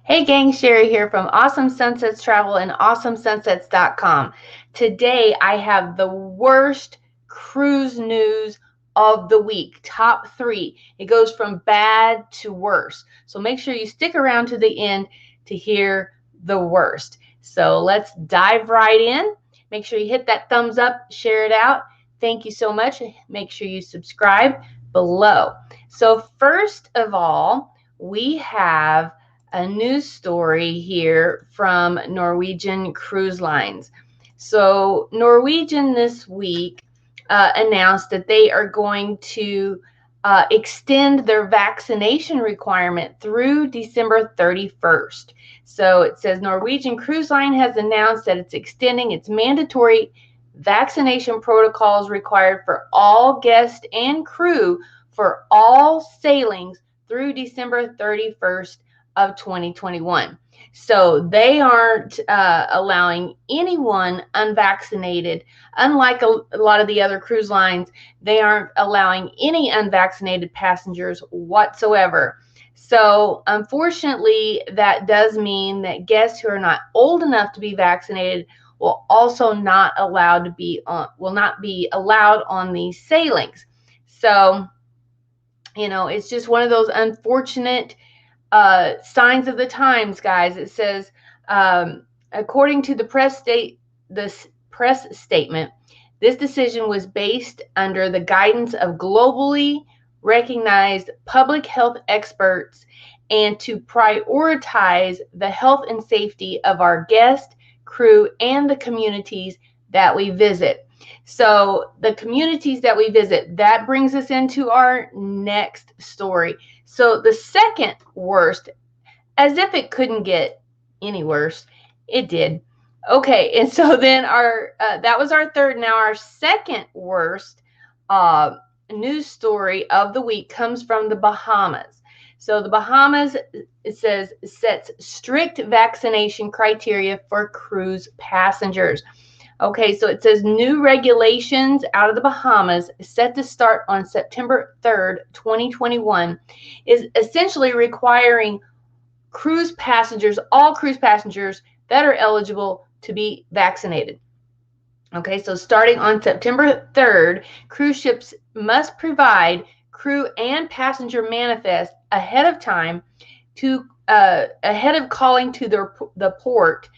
Hey gang, Cheri here from Awesome Sunsets Travel and AwesomeSunsets.com. Today I have the worst cruise news of the week, top 3. It goes from bad to worse. So make sure you stick around to the end to hear the worst. So let's dive right in. Make sure you hit that thumbs up, share it out. Thank you so much. Make sure you subscribe below. So first of all, we have a news story here from Norwegian Cruise Lines. So Norwegian this week announced that they are going to extend their vaccination requirement through December 31st. So it says Norwegian Cruise Line has announced that it's extending its mandatory vaccination protocols required for all guests and crew for all sailings through December 31st of 2021. So they aren't allowing anyone unvaccinated. Unlike a lot of the other cruise lines, they aren't allowing any unvaccinated passengers whatsoever. So unfortunately, that does mean that guests who are not old enough to be vaccinated will also not allowed to be on, will not be allowed on these sailings. So, it's just one of those unfortunate signs of the times, guys. It says, according to the press statement, this decision was based under the guidance of globally recognized public health experts and to prioritize the health and safety of our guests, crew, and the communities that we visit. So the communities that we visit, that brings us into our next story. So the second worst, as if it couldn't get any worse, it did. Okay, and so then that was our third. Now our second worst news story of the week comes from the Bahamas. So the Bahamas, it says, sets strict vaccination criteria for cruise passengers. Okay, so it says new regulations out of the Bahamas set to start on September 3rd, 2021, is essentially requiring cruise passengers, all cruise passengers that are eligible, to be vaccinated. Okay, so starting on September 3rd, cruise ships must provide crew and passenger manifest ahead of time to ahead of calling to the port,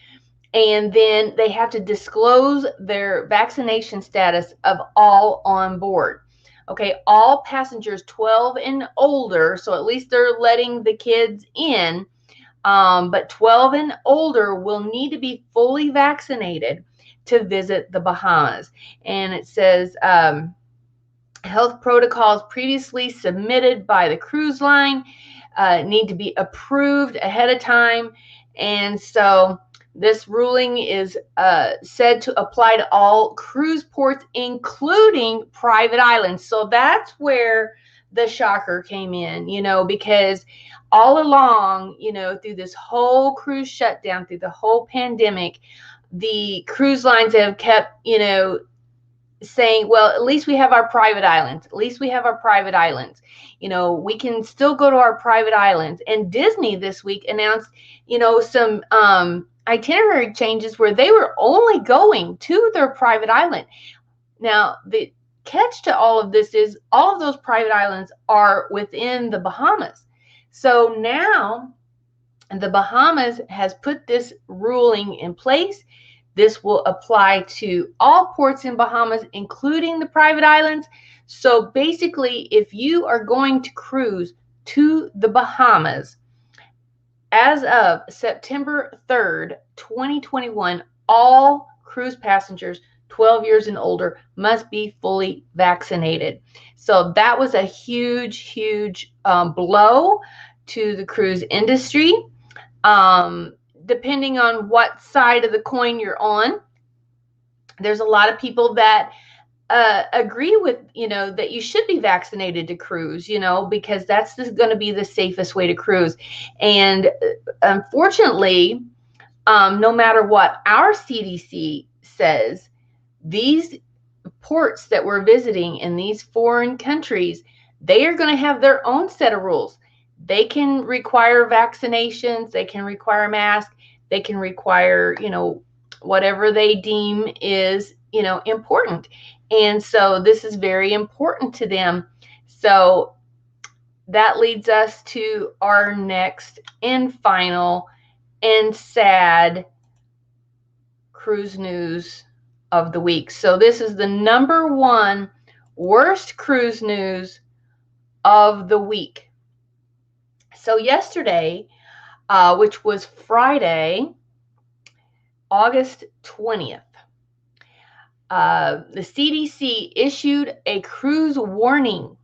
and then they have to disclose their vaccination status of all on board. Okay, all passengers 12 and older, so at least they're letting the kids in, but 12 and older will need to be fully vaccinated to visit the Bahamas. And it says health protocols previously submitted by the cruise line need to be approved ahead of time. And so this ruling is said to apply to all cruise ports, including private islands. So that's where the shocker came in, because all along, through this whole cruise shutdown, through the whole pandemic, the cruise lines have kept, saying, well, at least we have our private islands. At least we have our private islands. We can still go to our private islands. And Disney this week announced, some itinerary changes where they were only going to their private island. Now, the catch to all of this is all of those private islands are within the Bahamas. So now the Bahamas has put this ruling in place. This will apply to all ports in Bahamas, including the private islands. So basically, if you are going to cruise to the Bahamas, as of September 3rd, 2021, all cruise passengers 12 years and older must be fully vaccinated. So that was a huge, huge blow to the cruise industry. Depending on what side of the coin you're on, there's a lot of people that agree with, that you should be vaccinated to cruise, because that's going to be the safest way to cruise. And unfortunately, no matter what our CDC says, these ports that we're visiting in these foreign countries, they are going to have their own set of rules. they can require vaccinations, they can require masks, they can require, whatever they deem is, important. And so this is very important to them. So that leads us to our next and final and sad cruise news of the week. So this is the number one worst cruise news of the week. So yesterday, which was Friday, August 20th, the CDC issued a cruise warning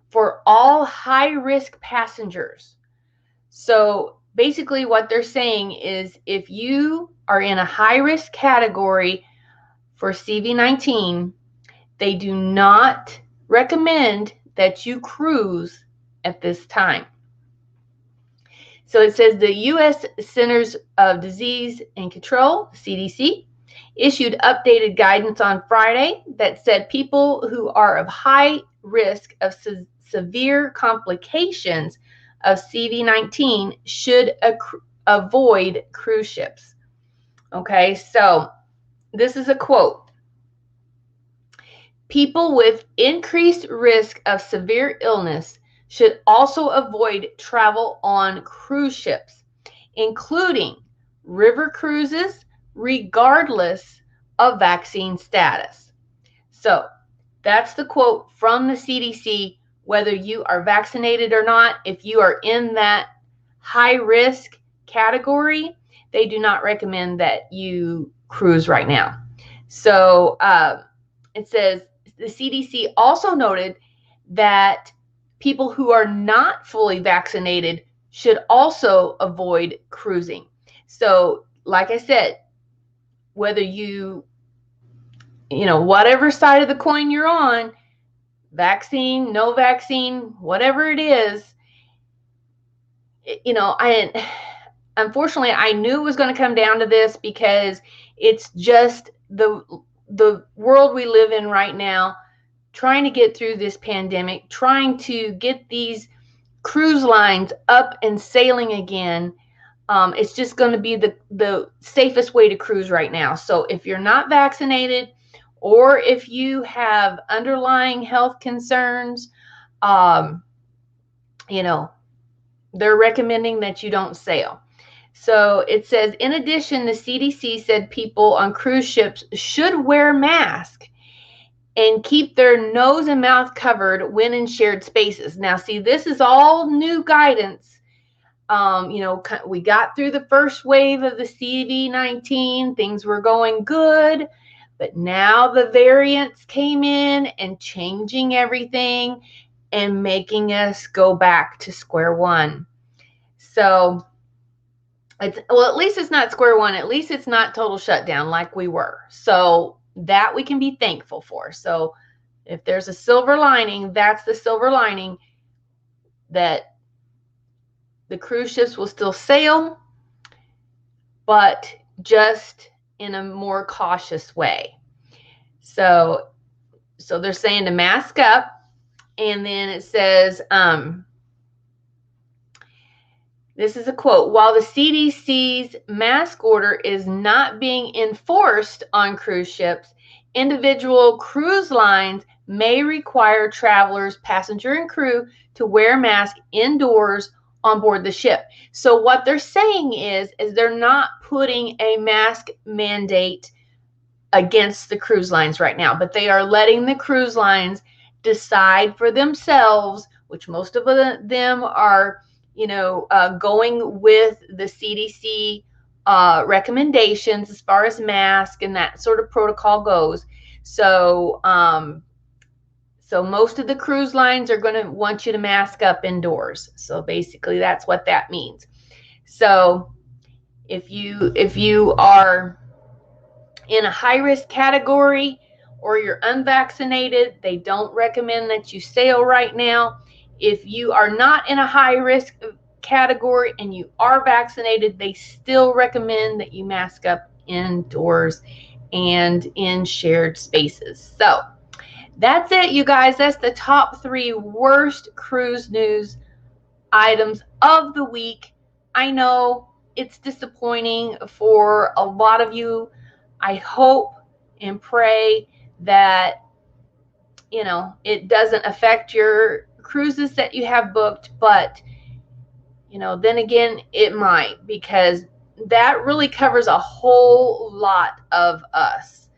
for all high-risk passengers. So basically what they're saying is if you are in a high-risk category for CV-19, they do not recommend that you cruise at this time. So it says the U.S. Centers of Disease and Control, CDC, issued updated guidance on Friday that said people who are of high risk of severe complications of CV-19 should avoid cruise ships. Okay, so this is a quote. People with increased risk of severe illness should also avoid travel on cruise ships, including river cruises, regardless of vaccine status. So that's the quote from the CDC. Whether you are vaccinated or not, if you are in that high risk category, they do not recommend that you cruise right now. So it says the CDC also noted that people who are not fully vaccinated should also avoid cruising. So like I said, whether whatever side of the coin you're on, vaccine, no vaccine, whatever it is, unfortunately, I knew it was going to come down to this because it's just the world we live in right now, trying to get through this pandemic, trying to get these cruise lines up and sailing again. It's just going to be the safest way to cruise right now. So if you're not vaccinated, or if you have underlying health concerns, they're recommending that you don't sail. So it says, in addition, the CDC said people on cruise ships should wear masks and keep their nose and mouth covered when in shared spaces. Now, see, this is all new guidance. We got through the first wave of the CV-19. Things were going good. But now the variants came in and changing everything and making us go back to square one. So, at least it's not square one. At least it's not total shutdown like we were. So that we can be thankful for. So if there's a silver lining, that's the silver lining, that the cruise ships will still sail, but just in a more cautious way. So they're saying to mask up, and then it says, this is a quote, while the CDC's mask order is not being enforced on cruise ships, individual cruise lines may require travelers, passenger and crew, to wear masks indoors on board the ship. So what they're saying is they're not putting a mask mandate against the cruise lines right now, but they are letting the cruise lines decide for themselves, which most of them are, going with the CDC recommendations as far as mask and that sort of protocol goes. So most of the cruise lines are going to want you to mask up indoors. So basically that's what that means. So if you are in a high-risk category or you're unvaccinated, they don't recommend that you sail right now. If you are not in a high-risk category and you are vaccinated, they still recommend that you mask up indoors and in shared spaces. So that's it, you guys. That's the top 3 worst cruise news items of the week. I know it's disappointing for a lot of you. I hope and pray that it doesn't affect your cruises that you have booked, but then again, it might, because that really covers a whole lot of us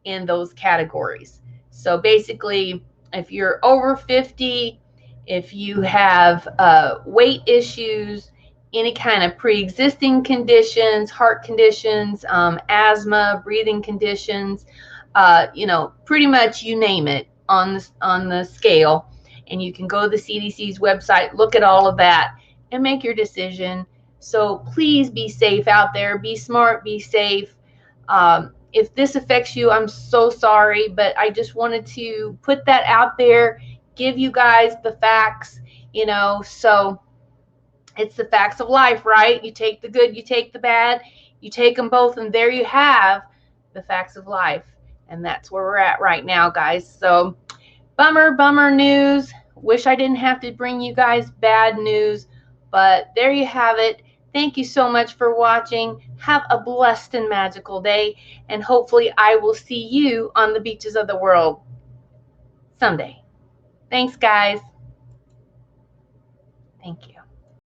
in those categories. So basically, if you're over 50, if you have weight issues, any kind of pre-existing conditions, heart conditions, asthma, breathing conditions, pretty much you name it on the scale, and you can go to the CDC's website, look at all of that, and make your decision. So please be safe out there. Be smart. Be safe. If this affects you, I'm so sorry, but I just wanted to put that out there, give you guys the facts, so it's the facts of life, right? You take the good, you take the bad, you take them both, and there you have the facts of life. And that's where we're at right now, guys. So bummer news. Wish I didn't have to bring you guys bad news, but there you have it. Thank you so much for watching. Have a blessed and magical day, and hopefully I will see you on the beaches of the world someday. Thanks, guys. Thank you.